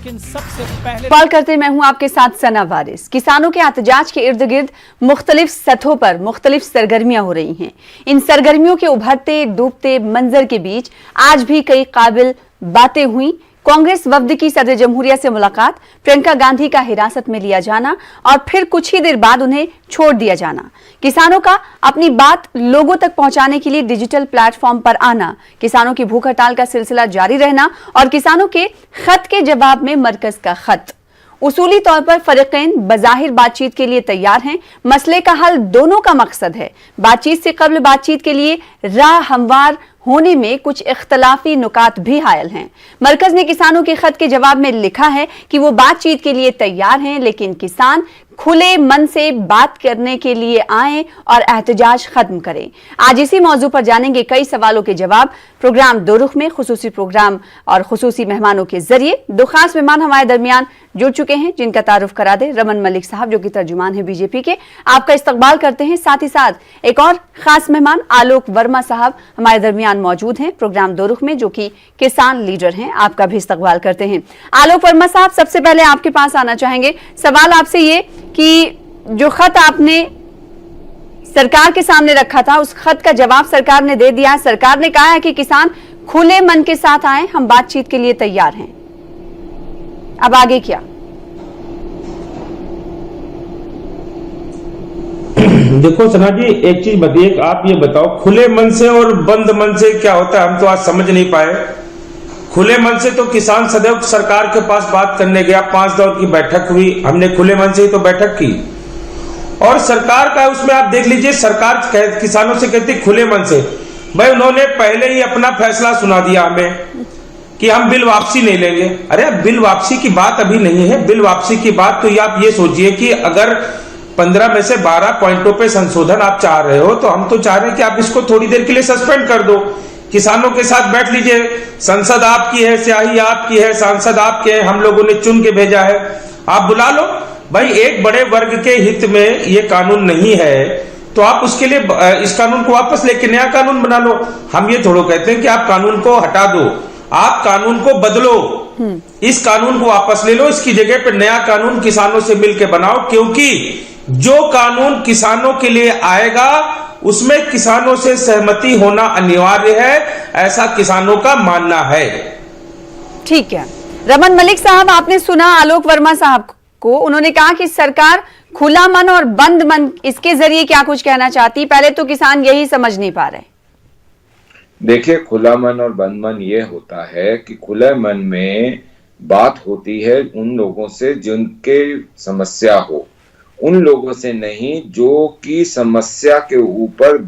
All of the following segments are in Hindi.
लेकिन सबसे पहले सवाल करते मैं हूं आपके साथ सना वारिस। किसानों के एहतजाज के इर्द गिर्द मुख्तलिफ सतहों पर मुख्तलिफ सरगर्मियां हो रही हैं। इन सरगर्मियों के उभरते डूबते मंजर के बीच आज भी कई काबिल बातें हुई। कांग्रेस वफद की सदर जमहूरिया से मुलाकात, प्रियंका गांधी का हिरासत में लिया जाना और फिर कुछ ही देर बाद उन्हें छोड़ दिया जाना, किसानों का अपनी बात लोगों तक पहुंचाने के लिए डिजिटल प्लेटफॉर्म पर आना, किसानों की भूख हड़ताल का सिलसिला जारी रहना और किसानों के खत के जवाब में मरकज का खत। उसूली तौर पर फरीकैन बज़ाहिर बातचीत के लिए तैयार हैं। मसले का हल दोनों का मकसद है। बातचीत से कबल बातचीत के लिए राह हमवार होने में कुछ इख्तलाफी नुकात भी हायल हैं। मरकज ने किसानों के खत के जवाब में लिखा है कि वो बातचीत के लिए तैयार हैं, लेकिन किसान खुले मन से बात करने के लिए आए और एहतजाज खत्म करें। आज इसी मौजू पर जानेंगे कई सवालों के जवाब। प्रोग्राम दो रुख में खुसूसी प्रोग्राम और खुसूसी मेहमानों के जरिए दो खास मेहमान हमारे दरमियान जुड़ चुके हैं, जिनका तारुफ करा दे। रमन मलिक साहब जो कि तर्जुमान है बीजेपी के, आपका इस्तकबाल करते हैं। साथ ही साथ एक और खास मेहमान आलोक वर्मा साहब हमारे दरमियान मौजूद हैं प्रोग्राम दो रुख में, जो कि किसान लीडर हैं, आपका भी इस्तकबाल करते हैं। आलोक वर्मा साहब, सबसे पहले आपके पास आना चाहेंगे। सवाल आपसे ये कि जो खत आपने सरकार के सामने रखा था, उस खत का जवाब सरकार ने दे दिया है। सरकार ने कहा है कि किसान खुले मन के साथ आए, हम बातचीत के लिए तैयार हैं। अब आगे क्या? देखो सना जी, एक चीज बताइए, आप ये बताओ खुले मन से और बंद मन से क्या होता है, हम तो आज समझ नहीं पाए। खुले मन से तो किसान सदैव सरकार के पास बात करने गया, 5 दौर की बैठक हुई, हमने खुले मन से ही तो बैठक की। और सरकार का उसमें आप देख लीजिए, सरकार किसानों से कहती खुले मन से, भाई उन्होंने पहले ही अपना फैसला सुना दिया हमें कि हम बिल वापसी नहीं लेंगे। अरे बिल वापसी की बात अभी नहीं है। बिल वापसी की बात तो ये आप ये सोचिए कि अगर 15 में से 12 पॉइंटों पे संशोधन आप चाह रहे हो, तो हम तो चाह रहे हैं कि आप इसको थोड़ी देर के लिए सस्पेंड कर दो, किसानों के साथ बैठ लीजिए। संसद आपकी है, स्याही आपकी है, सांसद आपके हैं, हम लोगों ने चुन के भेजा है, आप बुला लो। भाई एक बड़े वर्ग के हित में ये कानून नहीं है, तो आप उसके लिए इस कानून को वापस लेके नया कानून बना लो। हम ये थोड़ा कहते हैं कि आप कानून को हटा दो, आप कानून को बदलो, इस कानून को वापस ले लो, इसकी जगह पे नया कानून किसानों से मिलकर बनाओ, क्योंकि जो कानून किसानों के लिए आएगा उसमें किसानों से सहमति होना अनिवार्य है, ऐसा किसानों का मानना है। ठीक है। रमन मलिक साहब, आपने सुना आलोक वर्मा साहब को, उन्होंने कहा कि सरकार खुला मन और बंद मन, इसके जरिए क्या कुछ कहना चाहती? पहले तो किसान यही समझ नहीं पा रहे। देखिए, खुला मन और बंद मन ये होता है कि खुले मन में बात होती है उन लोगों से जिनके समस्या हो, उन लोगों से नहीं जो कि समस्या के ऊपर,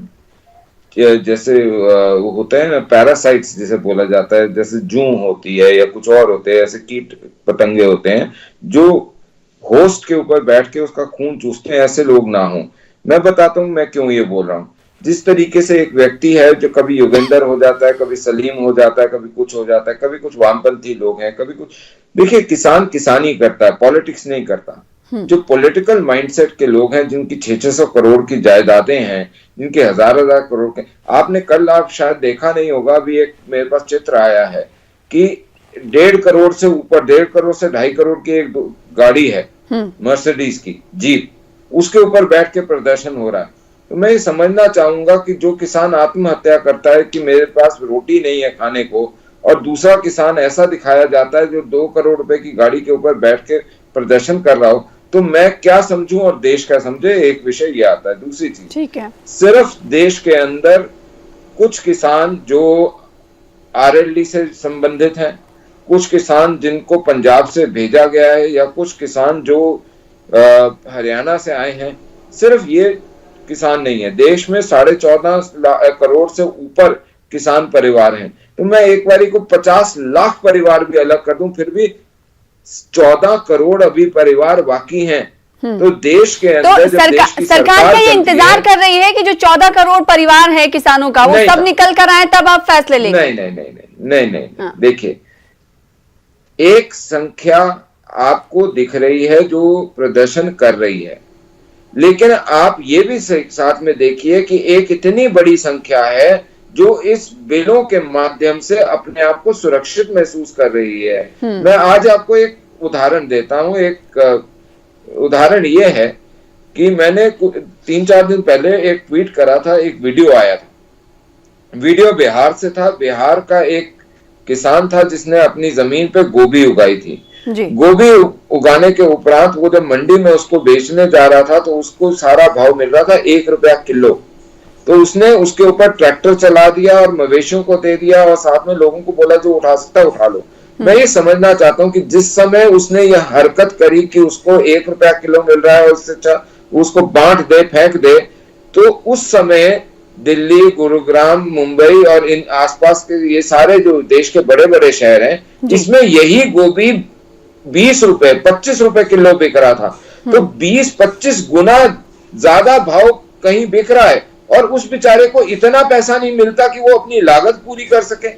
जैसे होते हैं ना पैरासाइट्स जिसे बोला जाता है, जैसे जूं होती है या कुछ और होते हैं, ऐसे कीट पतंगे होते हैं जो होस्ट के ऊपर बैठ के उसका खून चूसते हैं, ऐसे लोग ना हो। मैं बताता हूँ मैं क्यों ये बोल रहा हूँ। जिस तरीके से एक व्यक्ति है जो कभी योगेंद्र हो जाता है, कभी सलीम हो जाता है, कभी कुछ हो जाता है, कभी कुछ वामपंथी लोग हैं, कभी कुछ। देखिए, किसान किसानी करता है, पॉलिटिक्स नहीं करता। जो पॉलिटिकल माइंडसेट के लोग हैं, जिनकी 600 करोड़ की जायदादें हैं, जिनके हजार करोड़ के, आपने कल आप शायद देखा नहीं होगा, अभी एक मेरे पास चित्र आया है कि 1.5 करोड़ से ऊपर, 1.5 करोड़ से 2.5 करोड़ की एक गाड़ी है मर्सिडीज की जीप, उसके ऊपर बैठ के प्रदर्शन हो रहा है। तो मैं ये समझना चाहूंगा कि जो किसान आत्महत्या करता है कि मेरे पास रोटी नहीं है खाने को, और दूसरा किसान ऐसा दिखाया जाता है जो 2 करोड़ रुपए की गाड़ी के ऊपर बैठ के प्रदर्शन कर रहा हो, तो मैं क्या समझूं और देश क्या समझे, एक विषय ये आता है। दूसरी चीज, ठीक है, सिर्फ देश के अंदर कुछ किसान जो आरएलडी से संबंधित हैं, कुछ किसान जिनको पंजाब से भेजा गया है, या कुछ किसान जो हरियाणा से आए हैं, सिर्फ ये किसान नहीं है। देश में 14.5 करोड़ से ऊपर किसान परिवार हैं। तो मैं एक बारी को 50 लाख परिवार भी अलग कर दूं, फिर भी 14 करोड़ अभी परिवार बाकी हैं। तो देश के अंदर तो सरकार का ये इंतजार कर रही है कि जो 14 करोड़ परिवार है किसानों का, वो सब निकल कर आए, तब आप फैसले लेंगे। नहीं। देखिए, एक संख्या आपको दिख रही है जो प्रदर्शन कर रही है, लेकिन आप ये भी साथ में देखिए कि एक इतनी बड़ी संख्या है जो इस बिलों के माध्यम से अपने आप को सुरक्षित महसूस कर रही है। मैं आज आपको एक उदाहरण देता हूं। एक उदाहरण ये है कि मैंने 3-4 दिन पहले एक ट्वीट करा था, एक वीडियो आया था, वीडियो बिहार से था। बिहार का एक किसान था जिसने अपनी जमीन पे गोभी उगाई थी। गोभी उगाने के उपरांत वो जब मंडी में उसको बेचने जा रहा था तो उसको सारा भाव मिल रहा था 1 रुपया किलो। तो उसने उसके ऊपर ट्रैक्टर चला दिया और मवेशियों को दे दिया और साथ में लोगों को बोला जो उठा सकता है उठा लो। मैं ये समझना चाहता हूं कि जिस समय उसने यह हरकत करी कि उसको 1 रुपया किलो मिल रहा है और उससे अच्छा उसको बांट दे, फेंक दे, तो उस समय दिल्ली, गुरुग्राम, मुंबई और इन आसपास के ये सारे जो देश के बड़े बड़े शहर हैं, इसमें यही गोभी 20 रुपए 25 रुपए किलो बिक रहा था। तो 20-25 गुना ज्यादा भाव कहीं बिक रहा है और उस बेचारे को इतना पैसा नहीं मिलता कि वो अपनी लागत पूरी कर सके।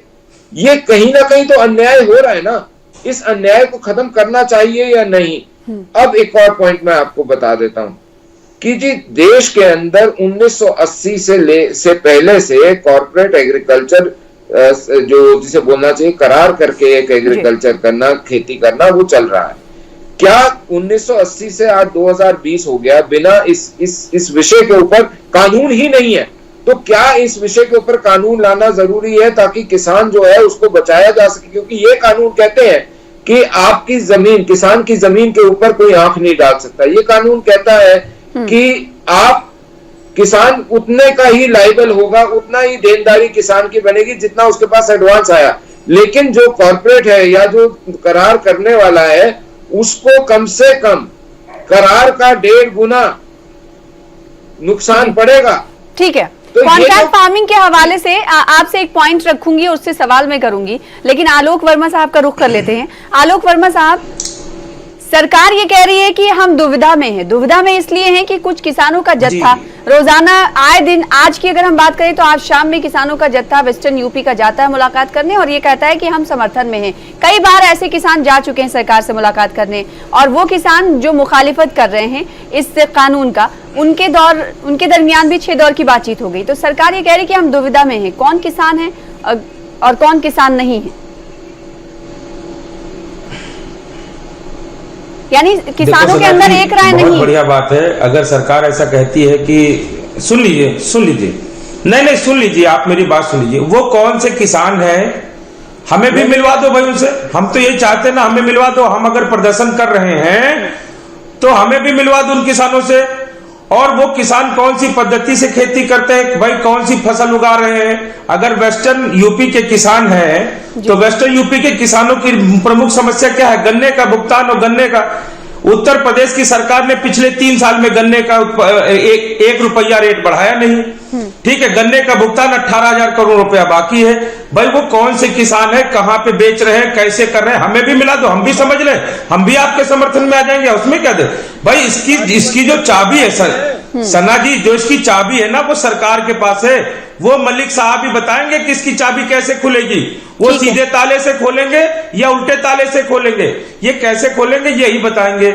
ये कहीं ना कहीं तो अन्याय हो रहा है ना। इस अन्याय को खत्म करना चाहिए या नहीं। अब एक और पॉइंट मैं आपको बता देता हूं कि जी देश के अंदर 1980 से पहले से कॉर्पोरेट एग्रीकल्चर जो जिसे बोलना चाहिए करार करके एक एग्रीकल्चर करना, खेती करना, वो चल रहा है। क्या 1980 से आज 2020 हो गया बिना इस विषय के ऊपर कानून ही नहीं है? तो क्या इस विषय के ऊपर कानून लाना जरूरी है ताकि किसान जो है उसको बचाया जा सके? क्योंकि ये कानून कहते हैं कि आपकी जमीन, किसान की जमीन के ऊपर कोई आंख नहीं डाल सकता। ये कानून कहता है कि आप किसान उतने का ही लायबल होगा, उतना ही देनदारी किसान की बनेगी जितना उसके पास एडवांस आया। लेकिन जो कॉर्पोरेट है या जो करार करने वाला है उसको कम से कम करार का 1.5 गुना नुकसान पड़ेगा। ठीक है। तो कॉन्ट्रैक्ट फार्मिंग के हवाले से आपसे एक पॉइंट रखूंगी, उससे सवाल मैं करूंगी, लेकिन आलोक वर्मा साहब का रुख कर लेते हैं। आलोक वर्मा साहब, सरकार ये कह रही है कि हम दुविधा में हैं। दुविधा में इसलिए हैं कि कुछ किसानों का जत्था रोजाना आए दिन, आज की अगर हम बात करें तो आज शाम में किसानों का जत्था वेस्टर्न यूपी का जाता है मुलाकात करने और ये कहता है कि हम समर्थन में हैं। कई बार ऐसे किसान जा चुके हैं सरकार से मुलाकात करने, और वो किसान जो मुखालिफत कर रहे हैं इस कानून का, उनके दरमियान भी 6 दौर की बातचीत हो गई। तो सरकार ये कह रही है कि हम दुविधा में हैं, कौन किसान है और कौन किसान नहीं है। यानी किसानों के अंदर एक राय नहीं। बहुत बढ़िया बात है अगर सरकार ऐसा कहती है कि सुन लीजिए नहीं सुन लीजिए, आप मेरी बात सुन लीजिए। वो कौन से किसान हैं, हमें भी मिलवा दो भाई उनसे। हम तो ये चाहते हैं ना, हमें मिलवा दो। हम अगर प्रदर्शन कर रहे हैं तो हमें भी मिलवा दो उन किसानों से। और वो किसान कौन सी पद्धति से खेती करते हैं, भाई कौन सी फसल उगा रहे हैं। अगर वेस्टर्न यूपी के किसान हैं तो वेस्टर्न यूपी के किसानों की प्रमुख समस्या क्या है? गन्ने का भुगतान। और गन्ने का उत्तर प्रदेश की सरकार ने पिछले 3 साल में गन्ने का 1 रुपया रेट बढ़ाया नहीं। ठीक है, गन्ने का भुगतान 18,000 करोड़ रुपया बाकी है। भाई वो कौन से किसान है, कहां पे बेच रहे हैं, कैसे कर रहे हैं, हमें भी मिला दो, हम भी समझ लें, हम भी आपके समर्थन में आ जाएंगे। उसमें क्या दे भाई, इसकी जो चाबी है सना जी, जो इसकी चाबी है ना वो सरकार के पास है। वो मलिक साहब ही बताएंगे कि इसकी चाबी कैसे खुलेगी। वो सीधे ताले से खोलेंगे या उल्टे ताले से खोलेंगे, ये कैसे खोलेंगे यही बताएंगे।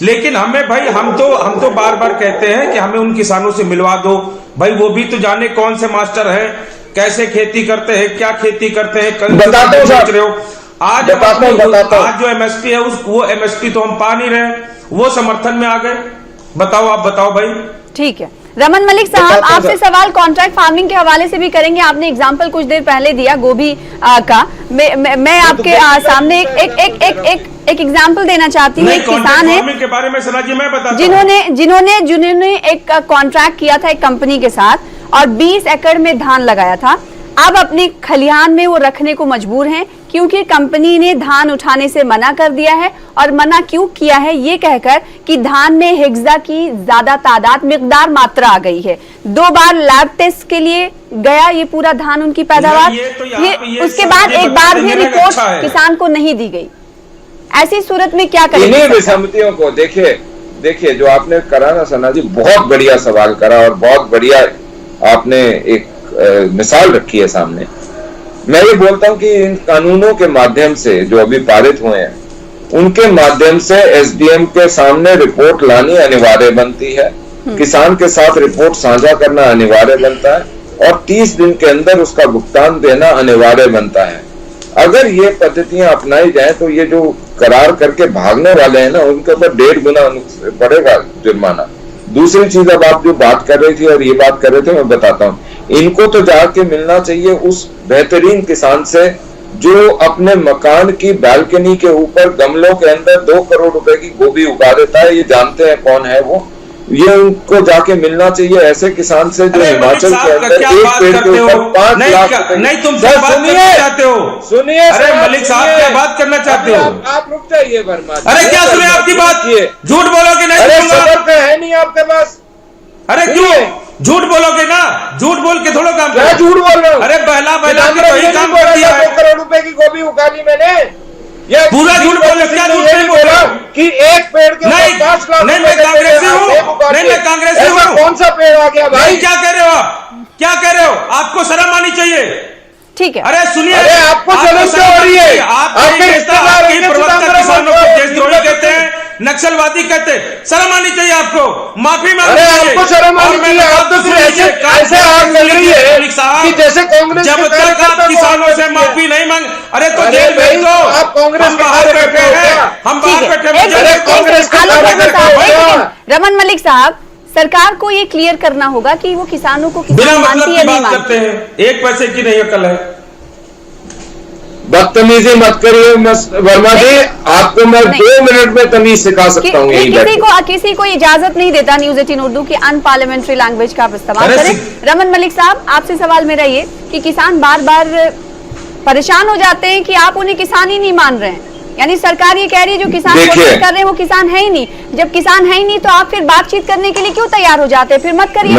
लेकिन हमें भाई, हम तो बार बार कहते हैं कि हमें उन किसानों से मिलवा दो भाई। वो भी तो जाने कौन से मास्टर है, कैसे खेती करते हैं, क्या खेती करते हैं, बेच रहे हो। आज जो एमएसपी है वो एमएसपी तो हम पा नहीं रहे, वो समर्थन में आ गए। आप बताओ भाई। ठीक है, रमन मलिक साहब आपसे सवाल कॉन्ट्रैक्ट फार्मिंग के हवाले से भी करेंगे। आपने एग्जांपल कुछ देर पहले दिया गोभी का। मैं आपके सामने एक एग्जांपल देना चाहती हूँ। एक किसान है के बारे में सना जी मैं बताता जिन्होंने एक कॉन्ट्रैक्ट किया था एक कंपनी के साथ और 20 एकड़ में धान लगाया था। अब अपने खलिहान में वो रखने को मजबूर हैं क्योंकि कंपनी ने धान उठाने से मना कर दिया है। और मना क्यों किया है, ये कहकर कि धान में हेक्सा की ज्यादा मिकदार मात्रा आ गई है। 2 बार लैब टेस्ट के लिए गया ये पूरा धान, उनकी पैदावार। उसके बाद एक बार भी रिपोर्ट किसान को नहीं दी गई। ऐसी सूरत में क्या करें? इन्हीं विसंगतियों को देखिए जो आपने करा ना सना जी, बहुत बढ़िया सवाल करा और बहुत बढ़िया आपने एक मिसाल रखी है सामने। मैं ये बोलता हूं कि इन कानूनों के माध्यम से जो अभी पारित हुए हैं, उनके माध्यम से एसडीएम के सामने रिपोर्ट लानी अनिवार्य बनती है, किसान के साथ रिपोर्ट साझा करना अनिवार्य बनता है और 30 दिन के अंदर उसका भुगतान देना अनिवार्य बनता है। अगर ये पद्धतियां अपनाई जाए तो ये जो करार करके भागने वाले हैं ना, उनके ऊपर 1.5 गुना पड़ेगा जुर्माना। दूसरी चीज, अब आप जो बात कर रही थी और ये बात कर रहे थे, मैं बताता हूँ, इनको तो जाके मिलना चाहिए उस बेहतरीन किसान से जो अपने मकान की बालकनी के ऊपर गमलों के अंदर 2 करोड़ रुपए की गोभी उगा देता है। ये जानते हैं कौन है वो, ये उनको जाके मिलना चाहिए ऐसे किसान से जो हिमाचल के अंदर एक पेड़ के ऊपर 5 लाख रुपए। नहीं, तुम बात करना चाहते हो, सुनिए। अरे मलिक साहब क्या बात करना चाहते हो? आप रुक जाइए वर्मा। अरे क्या सुने आपकी बात? झूठ बोलोगे नहीं? अरे सबर तो है नहीं आपके पास। अरे क्यों झूठ बोलोगे ना? झूठ बोल के थोड़ा काम क्या झूठ बोल रहे हो? अरे बहला के वही काम कर दिया है। 2 करोड़ रुपए की गोभी उगा ली मैंने, ये पूरा झूठ बोल, क्या झूठ नहीं बोला कि एक पेड़ के ऊपर 5 लाख। नहीं, मैं कांग्रेसी हूँ, नहीं मैं कांग्रेसी हूँ। कौन सा पेड़ आ गया भाई? क्या कह रहे हो आप? क्या कह रहे हो? आपको शर्म आनी चाहिए। ठीक है, अरे सुनिए, अरे आपको शर्म क्यों हो रही है? आपके प्रवक्ता किसानों को देशद्रोही कहते हैं, नक्सलवादी कहते हैं, शर्म आनी चाहिए आपको, माफी मांगनी चाहिए। आपको शर्म आनी चाहिए। आप तो फिर ऐसे आग लग रही है कि जैसे कांग्रेस जब तक आप किसानों से माफी नहीं मांग, अरे तो जेल भेज दो। आप कांग्रेस बाहर बैठे हैं, हम बाहर बैठे हैं कांग्रेस का। रमन मलिक साहब, सरकार को ये क्लियर करना होगा कि वो किसानों को बिना मतलब मानती की है नहीं बात करते मानती। हैं, 1 पैसे की नहीं अकल है। बदतमीजी मत करिए वर्मा जी, आपको मैं 2 मिनट में तमीज सिखा सकता हूँ। किसी को इजाजत नहीं देता न्यूज 18 उर्दू की अनपार्लियामेंट्री लैंग्वेज का आप इस्तेमाल करें। रमन मलिक साहब, आपसे सवाल मेरा ये कि किसान बार बार परेशान हो जाते हैं कि आप उन्हें किसान ही नहीं मान रहे हैं, यानी सरकार ये कह रही है जो किसान कोशिश कर रहे हैं वो किसान है ही नहीं। जब किसान है ही नहीं तो आप फिर बातचीत करने के लिए क्यों तैयार हो जाते हैं? फिर मत करिए।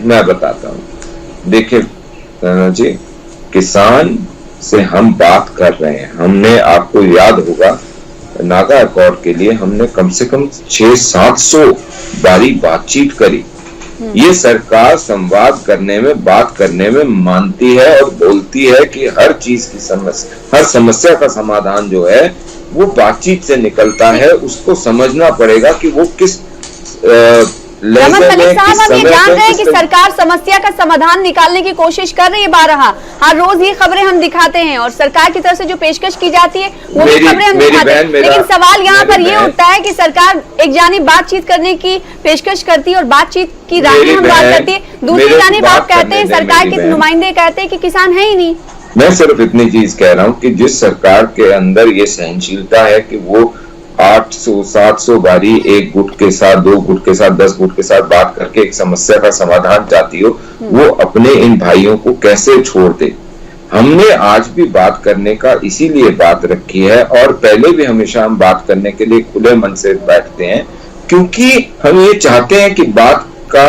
मैं बताता हूँ। देखिए जी, किसान से हम बात कर रहे हैं। हमने, आपको याद होगा, नागा अकॉर्ड के लिए हमने कम से कम 600-700 बारी बातचीत करी। ये सरकार संवाद करने में, बात करने में मानती है और बोलती है कि हर चीज की समस्या, हर समस्या का समाधान जो है वो बातचीत से निकलता है। उसको समझना पड़ेगा कि वो किस रमन मलिक साहब, हम ये जान रहे हैं कि सरकार समस्या का समाधान निकालने की कोशिश कर रही है बारहा। हर रोज ये खबरें हम दिखाते हैं और सरकार की तरफ से जो पेशकश की जाती है वो भी खबरें हम दिखाते हैं। लेकिन सवाल यहाँ पर ये उठता है कि सरकार एक जानिब बातचीत करने की पेशकश करती है और बातचीत की रानी हम बात करती है, दूसरी जानिब आप कहते हैं, सरकार के नुमाइंदे कहते हैं कि किसान है ही नहीं। मैं सिर्फ इतनी चीज कह रहा हूँ कि जिस सरकार के अंदर ये सहनशीलता है कि वो 800-700 बारी एक गुट के साथ, 2 गुट के साथ, 10 गुट के साथ बात करके एक समस्या का समाधान चाहती हो, वो अपने इन भाइयों को कैसे छोड़ दे। हमने आज भी बात करने का इसीलिए बात रखी है और पहले भी हमेशा हम बात करने के लिए खुले मन से बैठते हैं, क्योंकि हम ये चाहते हैं कि बात का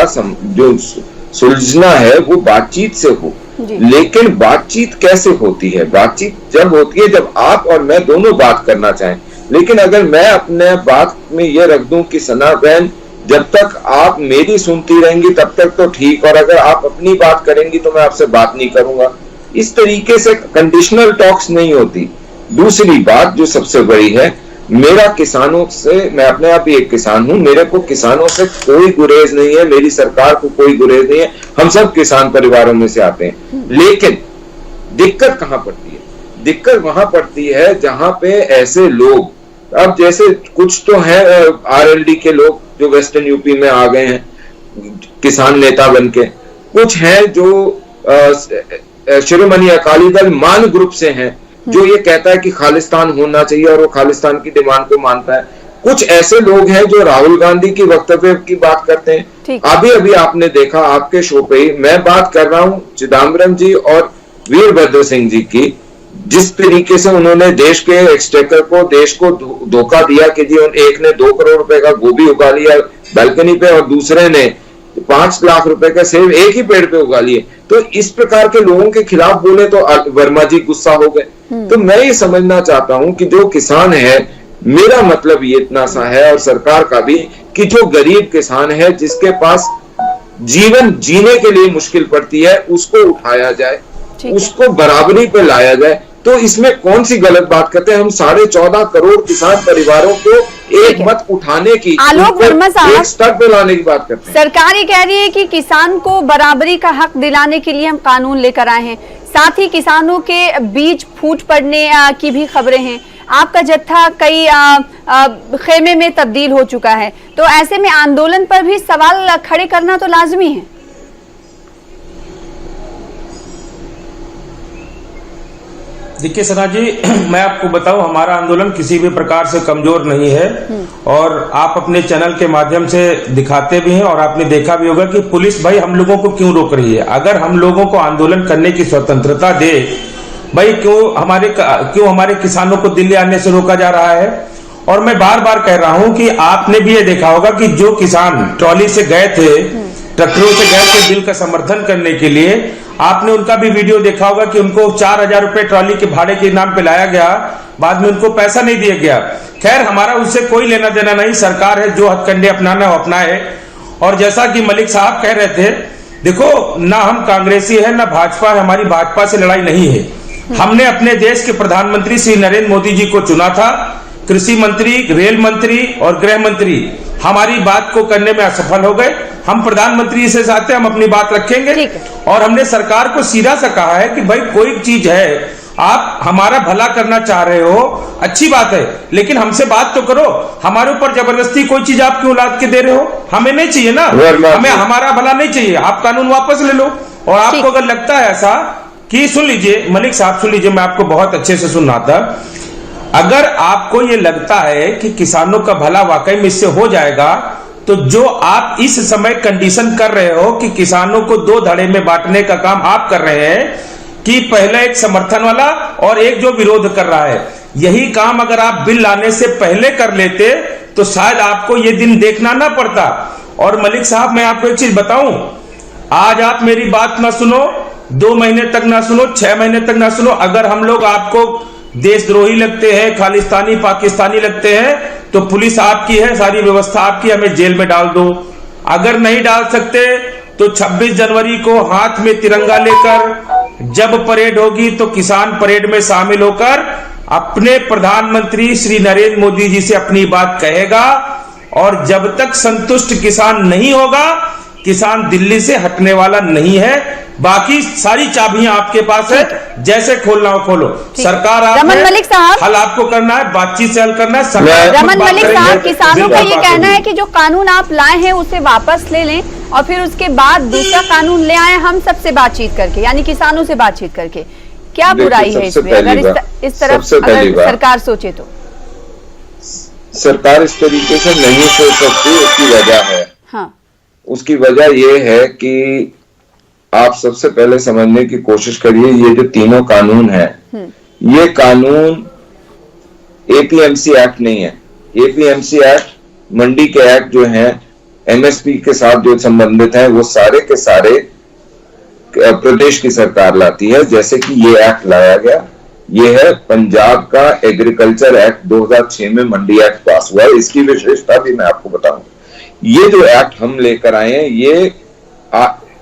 जो सुलझना है वो बातचीत से हो। लेकिन बातचीत कैसे होती है? बातचीत जब होती है जब आप और मैं दोनों बात करना चाहें। लेकिन अगर मैं अपने बात में ये रख दूं कि सना बहन, जब तक आप मेरी सुनती रहेंगी तब तक तो ठीक, और अगर आप अपनी बात करेंगी तो मैं आपसे बात नहीं करूंगा, इस तरीके से कंडीशनल टॉक्स नहीं होती। दूसरी बात जो सबसे बड़ी है, मेरा किसानों से, मैं अपने आप ही एक किसान हूं, मेरे को किसानों से कोई गुरेज नहीं है, मेरी सरकार को कोई गुरेज नहीं है, हम सब किसान परिवारों में से आते हैं। लेकिन दिक्कत कहां पड़ती है? दिक्कत वहां पड़ती है जहां पे ऐसे लोग, अब जैसे कुछ तो है आरएलडी के लोग जो वेस्टर्न यूपी में आ गए हैं किसान नेता बनके, कुछ हैं जो शिरोमणि अकाली दल मान ग्रुप से हैं जो ये कहता है कि खालिस्तान होना चाहिए और वो खालिस्तान की डिमांड को मानता है। कुछ ऐसे लोग हैं जो राहुल गांधी की वक्तव्य की बात करते हैं। अभी अभी आपने देखा आपके शो पे ही मैं बात कर रहा हूं चिदम्बरम जी और वीरभद्र सिंह जी की, जिस तरीके से उन्होंने देश के एक्सटेकर को, देश को धोखा दिया कि जी एक ने 2 करोड़ रुपए का गोभी उगा लिया बालकनी पे और दूसरे ने 5 लाख रुपए का सेब एक ही पेड़ पे उगा लिए। तो इस प्रकार के लोगों के खिलाफ बोले तो वर्मा जी गुस्सा हो गए। तो मैं ये समझना चाहता हूं कि जो किसान है, मेरा मतलब ये इतना सा है और सरकार का भी, कि जो गरीब किसान है जिसके पास जीवन जीने के लिए मुश्किल पड़ती है, उसको उठाया जाए, उसको बराबरी पे लाया जाए। तो इसमें कौन सी गलत बात करते हैं? हम 14.5 करोड़ किसान परिवारों को एक मत उठाने की, आलोक वर्मा साहब, एक स्तर पे लाने की बात करते हैं। सरकार ये कह रही है कि किसान को बराबरी का हक दिलाने के लिए हम कानून लेकर आए हैं, साथ ही किसानों के बीच फूट पड़ने की भी खबरें हैं। आपका जत्था कई खेमे में तब्दील हो चुका है, तो ऐसे में आंदोलन पर भी सवाल खड़े करना तो लाजमी है। देखिए सना जी, मैं आपको बताऊं, हमारा आंदोलन किसी भी प्रकार से कमजोर नहीं है और आप अपने चैनल के माध्यम से दिखाते भी हैं और आपने देखा भी होगा कि पुलिस भाई हम लोगों को क्यों रोक रही है। अगर हम लोगों को आंदोलन करने की स्वतंत्रता दे भाई, क्यों हमारे किसानों को दिल्ली आने से रोका जा रहा है। और मैं बार बार कह रहा हूं कि आपने भी ये देखा होगा कि जो किसान ट्रॉली से गए थे, ट्रैक्टरों से गए थे बिल का समर्थन करने के लिए, आपने उनका भी वीडियो देखा होगा कि उनको 4,000 रुपए ट्रॉली के भाड़े के नाम पे लाया गया, बाद में उनको पैसा नहीं दिया गया। खैर, हमारा उससे कोई लेना देना नहीं, सरकार है जो हथकंडे अपनाना हो अपनाए। और जैसा कि मलिक साहब कह रहे थे, देखो ना हम कांग्रेसी है ना भाजपा है, हमारी भाजपा से लड़ाई नहीं है। हमने अपने देश के प्रधानमंत्री श्री नरेंद्र मोदी जी को चुना था। कृषि मंत्री, रेल मंत्री और गृह मंत्री हमारी बात को करने में असफल हो गए। हम प्रधानमंत्री से चाहते हैं, हम अपनी बात रखेंगे और हमने सरकार को सीधा सा कहा है कि भाई कोई चीज है, आप हमारा भला करना चाह रहे हो, अच्छी बात है, लेकिन हमसे बात तो करो। हमारे ऊपर जबरदस्ती कोई चीज आप क्यों लाद के दे रहे हो? हमें नहीं चाहिए ना, हमें हमारा भला नहीं चाहिए। आप कानून वापस ले लो। और आपको अगर लगता है ऐसा कि, सुन लीजिए मलिक साहब, सुन लीजिए, मैं आपको बहुत अच्छे से सुन रहा था। अगर आपको ये लगता है कि किसानों का भला वाकई में इससे हो जाएगा, तो जो आप इस समय कंडीशन कर रहे हो कि किसानों को दो धड़े में बांटने का काम आप कर रहे हैं, कि पहले एक समर्थन वाला और एक जो विरोध कर रहा है, यही काम अगर आप बिल लाने से पहले कर लेते तो शायद आपको ये दिन देखना ना पड़ता। और मलिक साहब, मैं आपको एक चीज बताऊं, आज आप मेरी बात ना सुनो, 2 महीने तक ना सुनो, 6 महीने तक ना सुनो, अगर हम लोग आपको देशद्रोही लगते हैं, खालिस्तानी पाकिस्तानी लगते हैं, तो पुलिस आपकी है, सारी व्यवस्था आपकी, हमें जेल में डाल दो। अगर नहीं डाल सकते तो 26 जनवरी को हाथ में तिरंगा लेकर जब परेड होगी तो किसान परेड में शामिल होकर अपने प्रधानमंत्री श्री नरेंद्र मोदी जी से अपनी बात कहेगा। और जब तक संतुष्ट किसान नहीं होगा, किसान दिल्ली से हटने वाला नहीं है। बाकी सारी चाबियां आपके पास है, जैसे खोलना हो खोलो। सरकार आप रमन मलिक साहब, हल आपको करना है, बातचीत से हल करना है। रमन मलिक साहब, किसानों का ये कहना है कि जो कानून आप लाए हैं उसे वापस ले लें और फिर उसके बाद दूसरा कानून ले आए हम सबसे बातचीत करके, यानी किसानों से बातचीत करके। क्या बुराई है इसमें? अगर इस तरफ अगर सरकार सोचे तो। सरकार इस तरीके से नहीं सोच सकती, उसकी वजह है। हाँ, उसकी वजह यह है कि आप सबसे पहले समझने की कोशिश करिए, ये जो तीनों कानून हैं, ये कानून एपीएमसी एक्ट नहीं है। एपीएमसी एक्ट, मंडी के एक्ट जो हैं, एमएसपी के साथ जो संबंधित हैं, वो सारे के सारे प्रदेश की सरकार लाती है। जैसे कि ये एक्ट लाया गया, ये है पंजाब का एग्रीकल्चर एक्ट, 2006 में मंडी एक्ट पास हुआ है। इसकी विशेषता भी मैं आपको बताऊं, ये जो एक्ट हम लेकर आए हैं, ये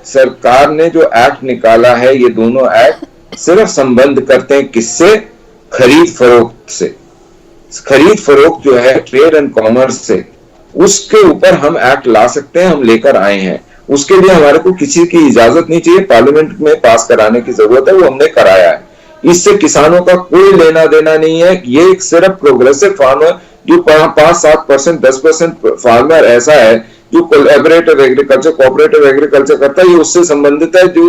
सरकार ने जो एक्ट निकाला है, ये दोनों एक्ट सिर्फ संबंध करते हैं किससे? खरीद फरोख्त से। खरीद फरोख्त जो है ट्रेड एंड कॉमर्स से, उसके ऊपर हम एक्ट ला सकते हैं, हम लेकर आए हैं। उसके लिए हमारे को किसी की इजाजत नहीं चाहिए, पार्लियामेंट में पास कराने की जरूरत है, वो हमने कराया है। इससे किसानों का कोई लेना देना नहीं है। ये एक सिर्फ प्रोग्रेसिव फार्मर, जो 5-7%, 10% फार्मर ऐसा है जो कोलैबोरेटिव एग्रीकल्चर, कोऑपरेटिव एग्रीकल्चर करता है, ये उससे संबंधित है। जो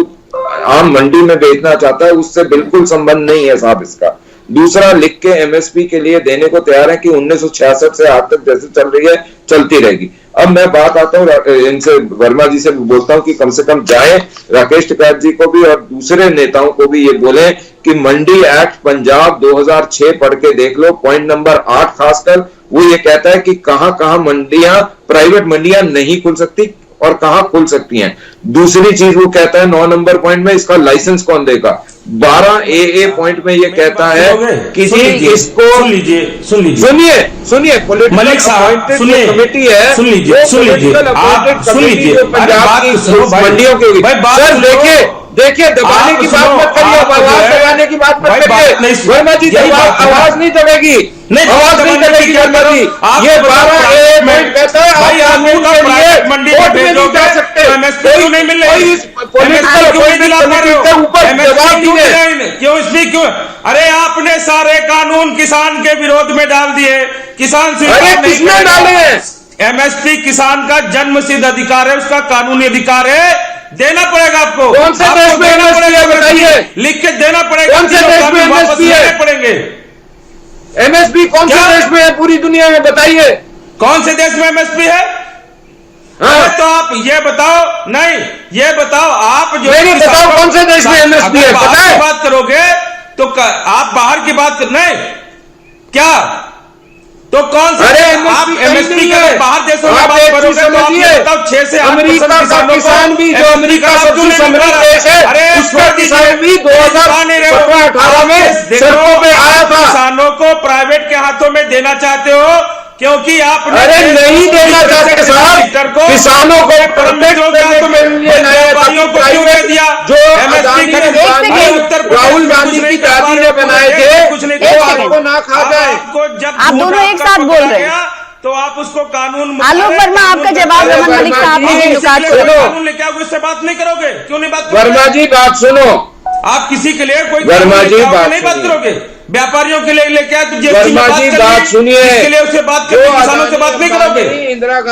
आम मंडी में बेचना चाहता है, उससे बिल्कुल संबंध नहीं है साहब इसका। दूसरा, लिख के एमएसपी के लिए देने को तैयार है कि 1966 से आज तक जैसे चल रही है चलती रहेगी। अब मैं बात आता हूँ इनसे, वर्मा जी से बोलता हूँ कि कम से कम जाएं, राकेश टिकैत जी को भी और दूसरे नेताओं को भी ये बोलें कि मंडी एक्ट पंजाब 2006 पढ़ के देख लो। पॉइंट नंबर 8 खासकर वो ये कहता है कि कहां कहां मंडियां, प्राइवेट मंडियां नहीं खुल सकती और कहां खुल सकती हैं। दूसरी चीज वो कहता है 9 नंबर पॉइंट में, इसका लाइसेंस कौन देगा। 12A पॉइंट में ये कहता है कि जी इसको सुनिए मलिक साहब, कमेटी है, सुन लीजिए पंजाब की मंडियों के देखिए दबाने की बात मत करिए, आवाज लगाने की बात मत करिए। वर्मा जी आवाज नहीं दबेगी, आवाज नहीं दबेगी वर्मा जी। ये 12A पॉइंट कहता है भाई आप प्राइवेट मंडी में भेजोगे तो एमएसपी क्यों नहीं मिल रही? एमएसपी क्यों नहीं दिला पा रहे हो? एमएसपी क्यों इसलिए क्यों? अरे आपने सारे कानून किसान के विरोध में डाल दिए, किसान किसने डाले हैं? एमएसपी किसान का जन्मसिद्ध अधिकार है, उसका कानूनी अधिकार है, देना पड़ेगा आपको। कौन से देश में एमएसपी है बताइए? लिख के देना पड़ेगा। कौन से देश में एमएसपी है? पड़ेंगे एमएसपी कौन से देश में है पूरी दुनिया में बताइए? कौन से देश में एमएसपी है? हाँ? तो आप ये बताओ, नहीं ये बताओ आप जो नहीं बताओ कौन से देश में एमएसपी है? पता है? बात करोगे तो आप बाहर की बात नहीं क्या तो कौन सा? अरे आप एमएसपी के बाहर देशों में बात करोगे तो आप ये बताओ 6 से 8% किसान भी जो अमेरिका सबसे समृद्ध देश है, अरे उसका किसान भी 2017-18 में सड़कों पे आया था। किसानों को प्राइवेट के हाथों में देना चाहते हो क्योंकि आपने अरे नहीं देना चाहते साहब, किसानों को जो राहुल गांधी की दादी ने बनाए थे कुछ नहीं वो आपको ना खा जाए। आप दोनों एक साथ बोल रहे हैं तो आप उसको कानून आलोक वर्मा आपका जवाब रमन मलिक साहब कानून लेके आओगे, उससे बात नहीं करोगे? क्यों नहीं बात? वर्मा जी बात सुनो, आप किसी के लिए कोई वर्मा जी नहीं बात करोगे? व्यापारियों के लिए लेके आए तो वर्मा जी बात सुनिए, इसके लिए उससे बात करोगे, किसानों से बात नहीं करोगे?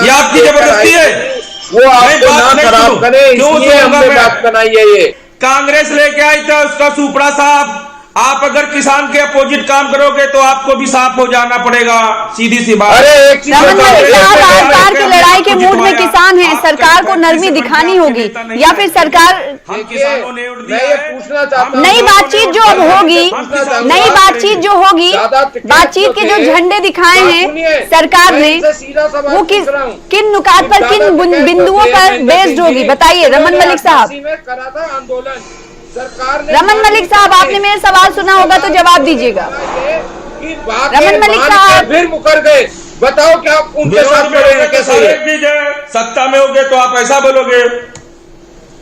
ये आपकी जबरदस्ती है, वो आपको ना खराब करे इसलिए हमने बात बनाई है। ये कांग्रेस लेके आई था उसका सुपड़ा साहब, आप अगर किसान के अपोजिट काम करोगे तो आपको भी साफ हो जाना पड़ेगा, सीधी सी बात। अरे एक चीज रमन मलिक साहब सरकार की लड़ाई के मूड में किसान है, सरकार को नरमी दिखानी होगी या फिर सरकार पूछना चाहता नई बातचीत जो अब होगी, नई बातचीत जो होगी, बातचीत के जो झंडे दिखाए हैं सरकार ने वो किन नुकात पर, किन बिंदुओं पर बेस्ड होगी बताइए रमन मलिक साहब। करा था आंदोलन सरकार ने। रमन मलिक साहब आपने मेरा सवाल सुना होगा तो जवाब दीजिएगा। रमन मलिक साहब फिर मुकर गए, बताओ क्या उनके साथ करेंगे? कैसे सत्ता में होगे तो आप ऐसा बोलोगे?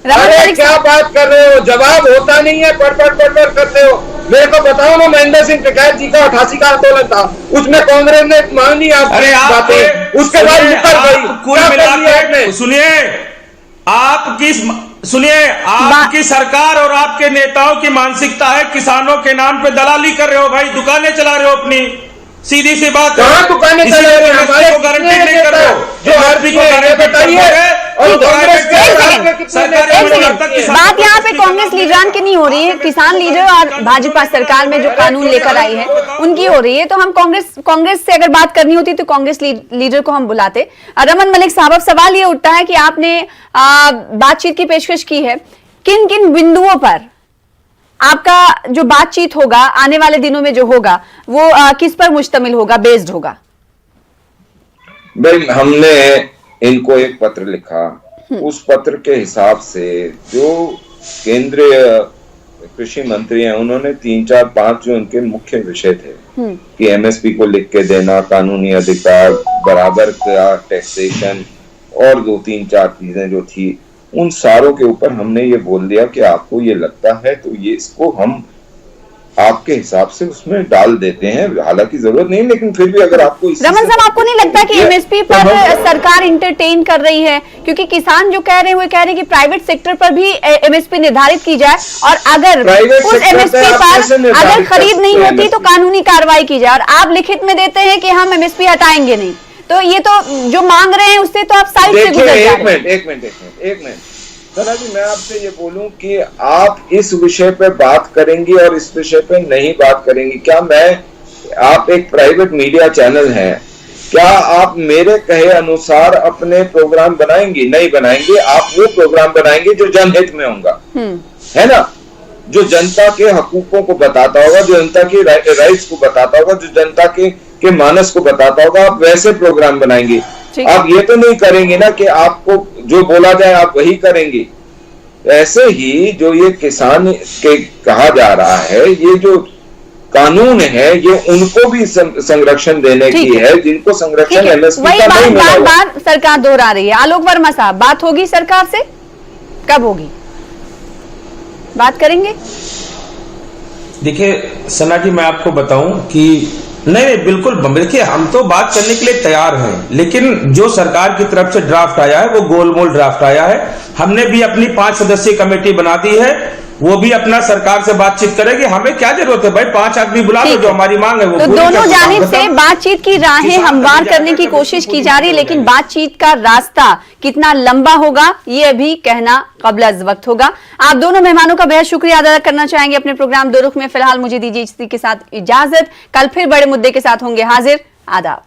अरे क्या बात कर रहे हो, जवाब होता नहीं है, पढ़ करते हो। मेरे को बताओ ना, महेंद्र सिंह टिकैत जी का 88 का आंदोलन था, उसमें कांग्रेस ने मानी आपकी बातें, उसके बाद मुकर गई। कुल मिलाकर सुनिए आपकी सरकार और आपके नेताओं की मानसिकता है किसानों के नाम पे दलाली कर रहे हो भाई, दुकानें चला रहे हो अपनी, सीधी सी बात है। दुकानें चला रहे हो, हमारे को गारंटी नहीं कर रहे हो, जो आरपी को गारंटी बताइए। बात यहाँ पे कांग्रेस लीडरान की नहीं हो रही है, किसान लीडर और भाजपा सरकार में जो कानून लेकर आई है उनकी हो रही है। तो हम कांग्रेस से अगर बात करनी होती तो कांग्रेस लीडर को हम बुलाते। रमन मलिक साहब अब सवाल ये उठता है कि आपने बातचीत की पेशकश की है, किन किन बिंदुओं पर आपका जो बातचीत होगा आने वाले दिनों में जो होगा वो किस पर मुश्तमिल होगा, बेस्ड होगा? भाई हमने इनको एक पत्र लिखा, उस पत्र के हिसाब से जो केंद्रीय कृषि मंत्री हैं उन्होंने 3, 4, 5 जो उनके मुख्य विषय थे कि एमएसपी को लिख के देना, कानूनी अधिकार, बराबर का टैक्सेशन और 2, 3, 4 चीजें जो थी, उन सारों के ऊपर हमने ये बोल दिया कि आपको ये लगता है तो ये इसको हम आपके हिसाब से उसमें डाल देते हैं, हालांकि जरूरत नहीं, लेकिन फिर भी अगर आपको रमन साहब आपको नहीं लगता कि एमएसपी पर सरकार इंटरटेन कर रही है? क्योंकि किसान जो कह रहे हैं वो कह रहे हैं कि प्राइवेट सेक्टर पर भी एमएसपी निर्धारित की जाए और अगर उस एमएसपी पर अगर खरीद नहीं होती तो कानूनी कार्रवाई की जाए, और आप लिखित में देते हैं कि हम एमएसपी हटाएंगे नहीं, तो ये तो जो मांग रहे हैं उससे तो आप साइड से गुजर जा रहे हैं। एक मिनट सना जी, मैं आपसे ये बोलूं कि आप इस विषय पे बात करेंगी और इस विषय पे नहीं बात करेंगी क्या? आप एक प्राइवेट मीडिया चैनल है, क्या आप मेरे कहे अनुसार अपने प्रोग्राम बनाएंगी? नहीं बनाएंगे। आप वो प्रोग्राम बनाएंगे जो जनहित में होगा, है ना, जो जनता के हकूकों को बताता होगा, जो जनता की राइट्स को बताता होगा, जो जनता के मानस को बताता होगा, आप वैसे प्रोग्राम बनाएंगे। आप ये तो नहीं करेंगे ना कि आपको जो बोला जाए आप वही करेंगे। ऐसे ही जो ये किसान के कहा जा रहा है, ये जो कानून है ये उनको भी संरक्षण देने की है, जिनको संरक्षण एमएसपी का नहीं मिला। बार सरकार दोहरा रही है। आलोक वर्मा साहब, बात होगी सरकार से, कब होगी, बात करेंगे? देखिए सना जी, मैं आपको बताऊं कि नहीं बिल्कुल, देखिए हम तो बात करने के लिए तैयार हैं, लेकिन जो सरकार की तरफ से ड्राफ्ट आया है वो गोलमोल ड्राफ्ट आया है। हमने भी अपनी 5 सदस्यीय कमेटी बना दी है, वो भी अपना सरकार से बातचीत करेगी। हमें क्या जरूरत है भाई, 5 आदमी बुला लो, जो हमारी मांग है वो तो पूरी दोनों कर दो। जानिब से बताओ। बातचीत की राहें किसान हमवार कभी करने की जाएगा, कोशिश पूरी की जा रही है, कर लेकिन देंगे। बातचीत का रास्ता कितना लंबा होगा ये अभी कहना क़ब्ल वक्त होगा। आप दोनों मेहमानों का बेहद शुक्रिया अदा करना चाहेंगे अपने प्रोग्राम दो रुख में। फिलहाल मुझे दीजिए इसी के साथ इजाजत, कल फिर बड़े मुद्दे के साथ होंगे हाजिर। आदाब।